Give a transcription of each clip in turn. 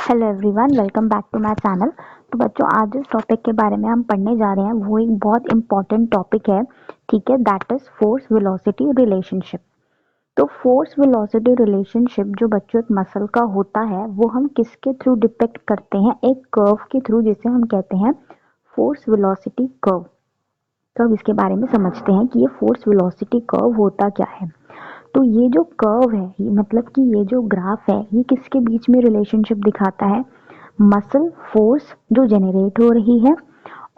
Hello everyone, welcome back to my channel. तो बच्चों, आज जिस टॉपिक के बारे में हम पढ़ने जा रहे हैं वो एक बहुत इम्पोर्टेंट टॉपिक है। ठीक है, that is force velocity relationship. तो फोर्स वेलोसिटी रिलेशनशिप जो बच्चों एक मसल का होता है वो हम किसके थ्रू डिपेक्ट करते हैं? एक कर्व के थ्रू, जिसे हम कहते हैं फोर्स वेलोसिटी कर्व। तो अब इसके बारे में समझते हैं कि ये फोर्स वेलोसिटी कर्व होता क्या है। तो ये जो कर्व है, ये मतलब कि ये जो ग्राफ है, ये किसके बीच में रिलेशनशिप दिखाता है? मसल फोर्स जो जनरेट हो रही है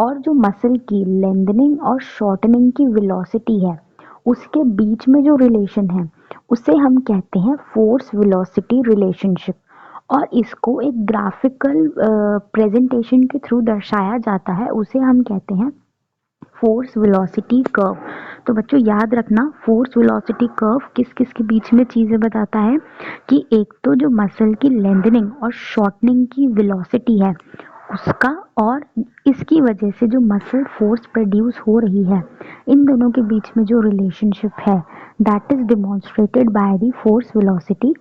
और जो मसल की लेंथनिंग और शॉर्टनिंग की वेलोसिटी है, उसके बीच में जो रिलेशन है उसे हम कहते हैं फोर्स वेलोसिटी रिलेशनशिप। और इसको एक ग्राफिकल प्रेजेंटेशन के थ्रू दर्शाया जाता है, उसे हम कहते हैं फोर्स वेलोसिटी कर्व। तो बच्चों याद रखना, फोर्स वेलोसिटी कर्व किस किस के बीच में चीजें बताता है कि एक तो जो मसल की लेंथनिंग और शॉर्टनिंग की वेलोसिटी है उसका, और इसकी वजह से जो मसल फोर्स प्रोड्यूस हो रही है, इन दोनों के बीच में जो रिलेशनशिप है that is demonstrated by the force velocity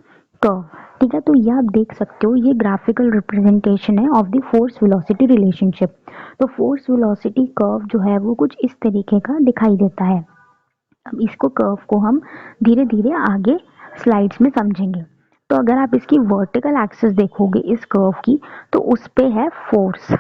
curve. ठीक है, तो ये आप देख सकते हो, ये ग्राफिकल रिप्रेजेंटेशन है of the force velocity relationship. तो फोर्स वेलोसिटी कर्व जो है वो कुछ इस तरीके का दिखाई देता है। अब इसको कर्व को हम धीरे धीरे आगे स्लाइड्स में समझेंगे। तो अगर आप इसकी वर्टिकल एक्सिस देखोगे इस कर्व की, तो उस पे है फोर्स।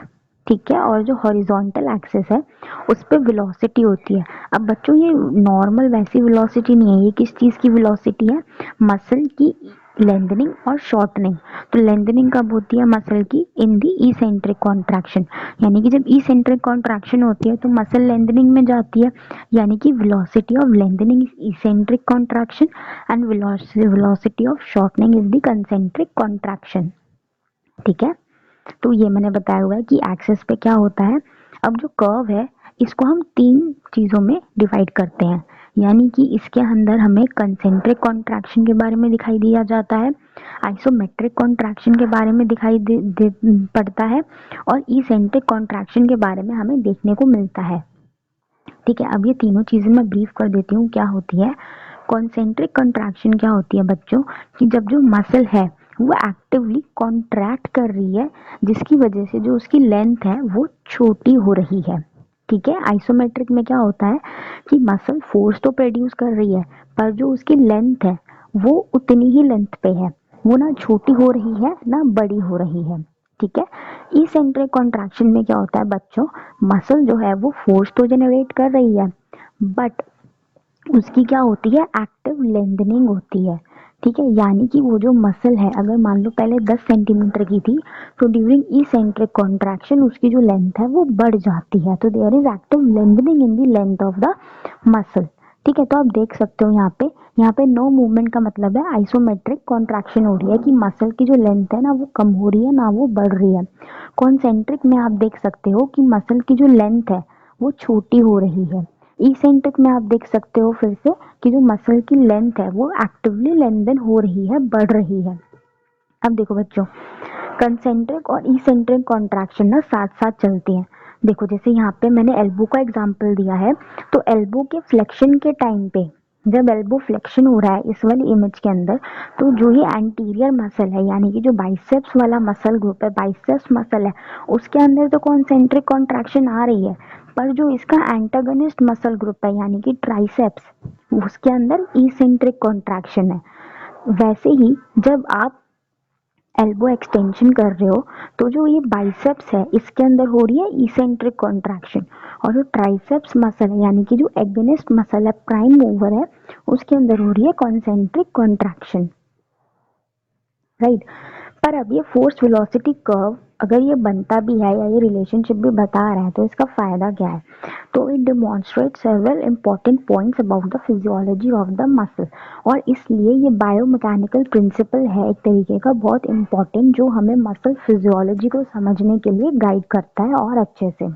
ठीक है, और जो हॉरिजॉन्टल एक्सिस है उस पे वेलोसिटी होती है। अब बच्चों ये नॉर्मल वैसी वेलोसिटी नहीं है, ये किस चीज़ की वेलोसिटी है? मसल की लेंथनिंग और शॉर्टनिंग। तो लेंथनिंग कब होती है मसल की? इन दी इसेंट्रिक कॉन्ट्रैक्शन, यानी कि जब इसेंट्रिक कॉन्ट्रैक्शन होती है तो मसल लेंथनिंग में जाती है, यानी कि velocity of lengthening is eccentric contraction and velocity of shortening is the concentric contraction। ठीक है, तो ये मैंने बताया हुआ है कि एक्सिस पे क्या होता है। अब जो कर्व है इसको हम तीन चीजों में डिवाइड करते हैं, यानी कि इसके अंदर हमें कंसेंट्रिक कॉन्ट्रैक्शन के बारे में दिखाई दिया जाता है, आइसोमेट्रिक कॉन्ट्रैक्शन के बारे में पड़ता है, और इसेंट्रिक कॉन्ट्रैक्शन के बारे में हमें देखने को मिलता है। ठीक है, अब ये तीनों चीजें मैं ब्रीफ कर देती हूँ क्या होती है। कॉन्सेंट्रिक कंट्रैक्शन क्या होती है बच्चों, कि जब जो मसल है वो एक्टिवली कॉन्ट्रैक्ट कर रही है, जिसकी वजह से जो उसकी लेंथ है वो छोटी हो रही है। ठीक है, आइसोमेट्रिक में क्या होता है कि मसल फोर्स तो प्रोड्यूस कर रही है, पर जो उसकी लेंथ है वो उतनी ही लेंथ पे है, वो ना छोटी हो रही है ना बड़ी हो रही है। ठीक है, इसेंट्रिक कॉन्ट्रैक्शन में क्या होता है बच्चों, मसल जो है वो फोर्स तो जनरेट कर रही है, बट उसकी क्या होती है? एक्टिव लेंथनिंग होती है। ठीक है, यानी कि वो जो मसल है, अगर मान लो पहले 10 सेंटीमीटर की थी, तो ड्यूरिंग इसेंट्रिक कॉन्ट्रैक्शन उसकी जो लेंथ है वो बढ़ जाती है। तो there is active lengthening in the length of the muscle. ठीक है, तो आप देख सकते हो यहाँ पे नो मूवमेंट का मतलब है आइसोमेट्रिक कॉन्ट्रैक्शन हो रही है, कि मसल की जो लेंथ है ना वो कम हो रही है ना वो बढ़ रही है। कॉन्सेंट्रिक में आप देख सकते हो कि मसल की जो लेंथ है वो छोटी हो रही है। इसेंट्रिक में आप देख सकते हो फिर से कि जो मसल की लेंथ है वो एक्टिवली लेंथन हो रही है, बढ़ रही है। अब देखो बच्चों, कंसेंट्रिक और इसेंट्रिक कॉन्ट्रैक्शन ना साथ साथ चलती हैं। देखो जैसे यहाँ पे मैंने एल्बो का एग्जांपल दिया है, तो एल्बो के फ्लेक्शन के टाइम पे, जब एल्बो फ्लेक्शन हो रहा है इस वाली इमेज के अंदर, तो जो ये एंटीरियर मसल है, यानी कि जो बाइसेप्स वाला मसल ग्रुप है, बाइसेप्स मसल है, उसके अंदर तो कॉन्सेंट्रिक कॉन्ट्रैक्शन आ रही है, पर जो इसका एंटागनिस्ट मसल ग्रुप है यानी कि ट्राइसेप्स, उसके अंदर इसेंट्रिक कॉन्ट्रैक्शन है। वैसे ही जब आप एल्बो एक्सटेंशन कर रहे हो, तो जो ये बाइसेप्स है इसके अंदर हो रही है इसेंट्रिक कॉन्ट्रैक्शन, और जो ट्राइसेप्स मसल है यानी कि जो एगनिस्ट मसल है, प्राइम मूवर है, उसके अंदर हो रही है कॉन्सेंट्रिक कॉन्ट्रैक्शन। राइट, पर अब ये फोर्स वेलोसिटी कर्व अगर ये बनता भी है या ये रिलेशनशिप भी बता रहा है, तो इसका फायदा क्या है? तो it demonstrate several important points about the physiology of the muscle, और इसलिए ये बायोमैकेनिकल प्रिंसिपल है एक तरीके का बहुत इंपॉर्टेंट, जो हमें मसल फिजियोलॉजी को समझने के लिए गाइड करता है और अच्छे से।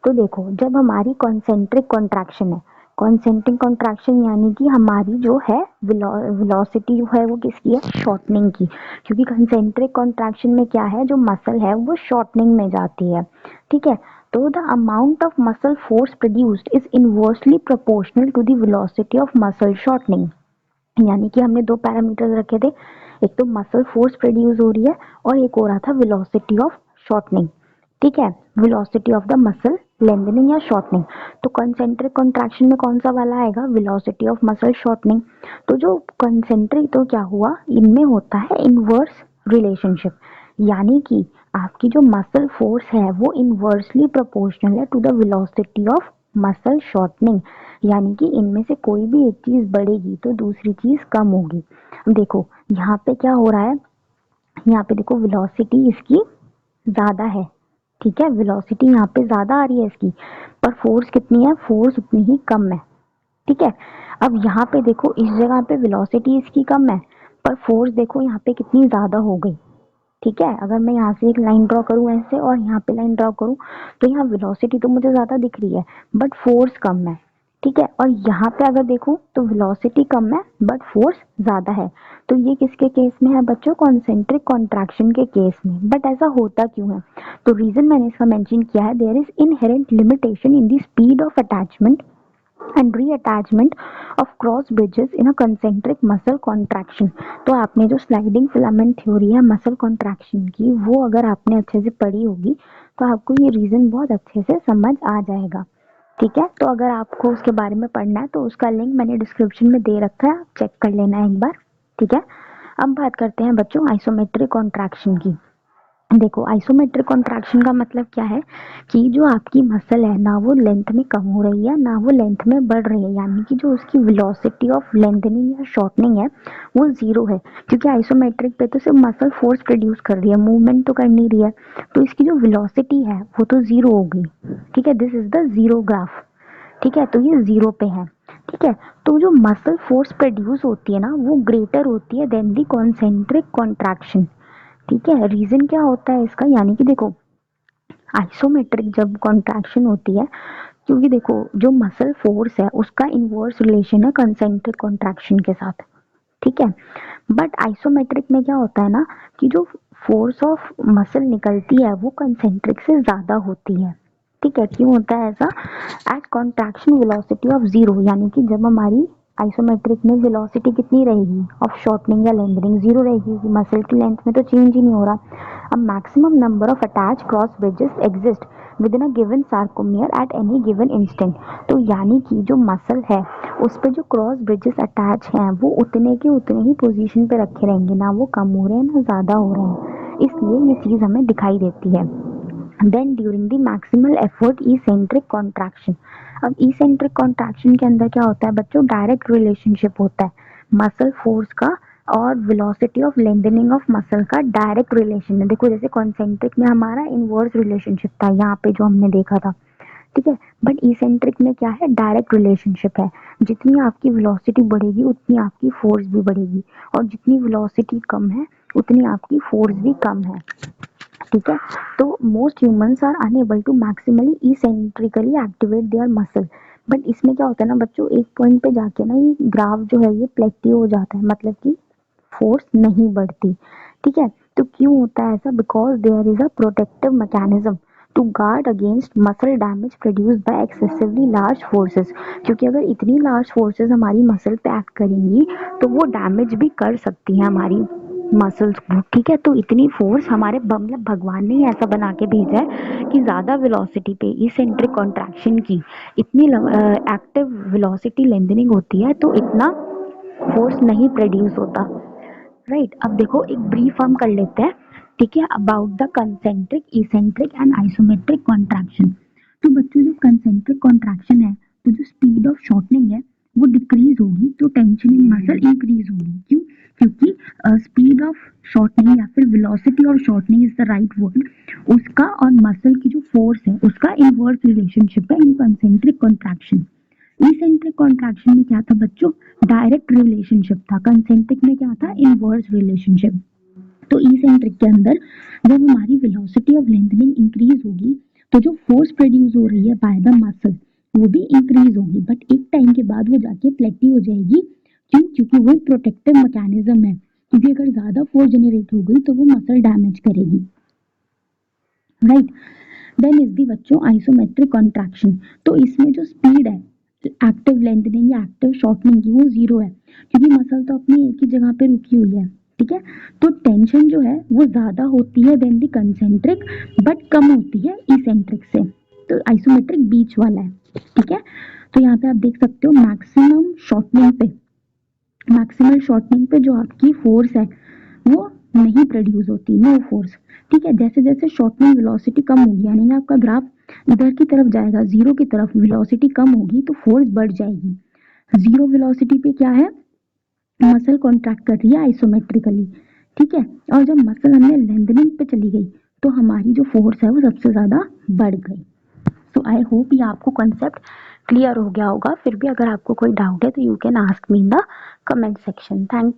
तो देखो, जब हमारी कॉन्सेंट्रिक कॉन्ट्रैक्शन है, कॉन्सेंट्रिक कॉन्ट्रैक्शन यानी कि हमारी जो है वेलोसिटी जो है वो किसकी है? शॉर्टनिंग की, क्योंकि कंसेंट्रिक कॉन्ट्रैक्शन में क्या है, जो मसल है वो शॉर्टनिंग में जाती है। ठीक है, तो the amount of muscle force produced is inversely proportional to the velocity of muscle shortening. यानी कि हमने दो पैरामीटर्स रखे थे, एक तो मसल फोर्स प्रोड्यूस हो रही है और एक हो रहा था वेलोसिटी ऑफ शॉर्टनिंग। ठीक है, velocity of the muscle lengthening या शॉर्टनिंग। तो कंसेंट्रिक कॉन्ट्रैक्शन में कौन सा वाला आएगा, वेलोसिटी ऑफ मसल शॉर्टनिंग। तो जो कंसेंट्रिक, तो क्या हुआ, इनमें होता है इनवर्स रिलेशनशिप, यानी कि आपकी जो मसल फोर्स है वो इनवर्सली प्रोपोर्शनल है to the velocity of muscle shortening, यानी कि इनमें से कोई भी एक चीज बढ़ेगी तो दूसरी चीज कम होगी। देखो यहाँ पे क्या हो रहा है, यहाँ पे देखो वेलोसिटी इसकी ज्यादा है, ठीक है, वेलोसिटी यहाँ पे ज्यादा आ रही है इसकी, पर फोर्स कितनी है, फोर्स उतनी ही कम है। ठीक है, अब यहाँ पे देखो इस जगह पे वेलोसिटी इसकी कम है, पर फोर्स देखो यहाँ पे कितनी ज्यादा हो गई। ठीक है, अगर मैं यहाँ से एक लाइन ड्रॉ करूँ ऐसे और यहाँ पे लाइन ड्रॉ करूँ, तो यहाँ वेलोसिटी तो मुझे ज्यादा दिख रही है बट फोर्स कम है। ठीक है, और यहाँ पे अगर देखूँ तो वेलोसिटी कम है बट फोर्स ज्यादा है। तो ये किसके केस में है बच्चों, कॉन्सेंट्रिक कॉन्ट्रैक्शन के केस में। बट ऐसा होता क्यों है, तो रीजन मैंने इसका मेंशन किया है, there is inherent limitation in the speed of attachment and reattachment of cross bridges in a concentric muscle contraction. तो आपने जो स्लाइडिंग फिलामेंट थ्योरी है मसल कॉन्ट्रैक्शन की, वो अगर आपने अच्छे से पढ़ी होगी तो आपको ये रीजन बहुत अच्छे से समझ आ जाएगा। ठीक है, तो अगर आपको उसके बारे में पढ़ना है तो उसका लिंक मैंने डिस्क्रिप्शन में दे रखा है, आप चेक कर लेना एक बार। ठीक है, अब बात करते हैं बच्चों आइसोमेट्रिक कॉन्ट्रैक्शन की। देखो आइसोमेट्रिक कॉन्ट्रैक्शन का मतलब क्या है कि जो आपकी मसल है ना वो लेंथ में कम हो रही है ना वो लेंथ में बढ़ रही है, यानी कि जो उसकी वेलोसिटी ऑफ लेंथनिंग या शॉर्टनिंग है वो जीरो है, क्योंकि आइसोमेट्रिक पे तो सिर्फ मसल फोर्स प्रोड्यूस कर रही है, मूवमेंट तो कर नहीं रही है, तो इसकी जो वेलोसिटी है वो तो जीरो हो गई। ठीक है, this is the zero graph. ठीक है, तो ये जीरो पे है। ठीक है, तो जो मसल फोर्स प्रोड्यूस होती है ना वो ग्रेटर होती है देन दी कॉन्सेंट्रिक कॉन्ट्रैक्शन। ठीक है, रीजन क्या होता है इसका, यानी कि देखो आइसोमेट्रिक जब कॉन्ट्रैक्शन होती है, क्योंकि देखो जो मसल फोर्स है उसका इनवर्स रिलेशन है कंसेंट्रिक कॉन्ट्रैक्शन के साथ। ठीक है, बट आइसोमेट्रिक में क्या होता है ना कि जो फोर्स ऑफ मसल निकलती है वो कंसेंट्रिक से ज्यादा होती है। ठीक है, क्यों होता है ऐसा, at contraction velocity of zero, यानी कि जब हमारी आइसोमेट्रिक में वेलोसिटी कितनी रहेगी ऑफ शॉर्टनिंग या लेंथनिंग, जीरो रहेगी, मसल की लेंथ में तो चेंज ही नहीं हो रहा। अब maximum number of attach cross bridges exist within a given sarcomere at any given instant. तो यानी कि जो मसल है उस पे जो क्रॉस ब्रिजेस अटैच हैं वो उतने के उतने ही पोजीशन पे रखे रहेंगे, ना वो कम हो रहे हैं ना ज्यादा हो रहे हैं, इसलिए ये चीज हमें दिखाई देती है। Then during the maximal effort eccentric contraction. अब इसेंट्रिक कॉन्ट्रैक्शन के अंदर क्या होता है बच्चों, डायरेक्ट रिलेशनशिप होता है मसल फोर्स का और velocity of lengthening of muscle का डायरेक्ट रिलेशन है। देखो जैसे कॉन्सेंट्रिक में हमारा इनवर्स रिलेशनशिप था यहाँ पे जो हमने देखा था। ठीक है, बट इसेंट्रिक में क्या है, डायरेक्ट रिलेशनशिप है, जितनी आपकी वेलोसिटी बढ़ेगी उतनी आपकी फोर्स भी बढ़ेगी, और जितनी वेलोसिटी कम है उतनी आपकी फोर्स भी कम है। ठीक है, तो most humans are unable to maximally eccentrically activate their muscle. But इसमें क्या होता है ना बच्चों, एक पॉइंट पे जाके ना ये ग्राफ जो है ये प्लेटियो हो जाता है, मतलब कि फोर्स नहीं बढ़ती। ठीक है, तो क्यों होता है ऐसा, because there is a protective mechanism to guard against muscle damage produce by excessively large forces. क्योंकि अगर इतनी लार्ज फोर्सेस हमारी मसल पे एक्ट करेंगी तो वो डैमेज भी कर सकती है हमारी मसल्स को। ठीक है, तो इतनी फोर्स हमारे मतलब भगवान ने ही ऐसा बना के भेजा है कि ज्यादा वेलोसिटी पे इसेंट्रिक कॉन्ट्रैक्शन की इतनी एक्टिव वेलोसिटी लेंथनिंग होती है तो इतना फोर्स नहीं प्रोड्यूस होता। राइट, अब देखो एक ब्रीफ हम कर लेते हैं। ठीक है, about the concentric eccentric and isometric contraction. तो बच्चों जो कंसेंट्रिक कॉन्ट्रैक्शन है तो जो स्पीड ऑफ शॉर्टनिंग है वो डिक्रीज होगी तो टेंशन इन मसल इंक्रीज होगी। क्यों, क्योंकि स्पीड ऑफ शॉर्टनिंग या फिर velocity of shortening is the right word, उसका और मसल की जो फोर्स है उसका इनवर्स रिलेशनशिप है इन कंसेंट्रिक कॉन्ट्रैक्शन। इसेंट्रिक कॉन्ट्रैक्शन में क्या था बच्चों, डायरेक्ट रिलेशनशिप था, कंसेंट्रिक में क्या था, इनवर्स रिलेशनशिप। तो इसेंट्रिक के अंदर जब हमारी वेलोसिटी ऑफ लेंथनिंग इंक्रीज होगी तो जो फोर्स प्रोड्यूस हो रही है बाय द मसल वो भी इंक्रीज होगी, बट एक टाइम के बाद वो जाके प्लेटी हो जाएगी। क्यों, क्योंकि वो प्रोटेक्टिव मैकेनिज्म है, क्योंकि अगर ज्यादा फोर्स जनरेट हो गई तो वो मसल डैमेज करेगी। राइट, देन इज दी बच्चों आइसोमेट्रिक कॉन्ट्रैक्शन। तो इसमें जो स्पीड है एक्टिव लेंथनिंग या एक्टिव शॉर्टनिंग की वो जीरो है, क्योंकि मसल तो अपनी एक ही जगह पे रुकी हुई है। ठीक है। तो टेंशन जो है वो ज्यादा होती है देन द कंसेंट्रिक, बट कम होती है इसेंट्रिक से। तो आइसोमेट्रिक बीच वाला है, ठीक है। तो यहाँ पे आप देख सकते हो मैक्सिमल शॉर्टनिंग पे जो आपकी फोर्स है वो नहीं प्रोड्यूस होती, नो फोर्स, ठीक है। जैसे जैसे शॉर्टनिंग वेलोसिटी कम होगी, यानी आपका ग्राफ इधर की तरफ जाएगा, जीरो की तरफ, वेलोसिटी कम होगी तो फोर्स बढ़ जाएगी। जीरो वेलोसिटी पे क्या है, मसल कॉन्ट्रैक्ट कर रही है आइसोमेट्रिकली, ठीक है। और जब मसल हमने लेंथनिंग पे चली गई तो हमारी जो फोर्स है वो सबसे ज्यादा बढ़ गई। सो आई होप ये आपको कॉन्सेप्ट क्लियर हो गया होगा। फिर भी अगर आपको कोई डाउट है तो you can ask me in the comment section. Thank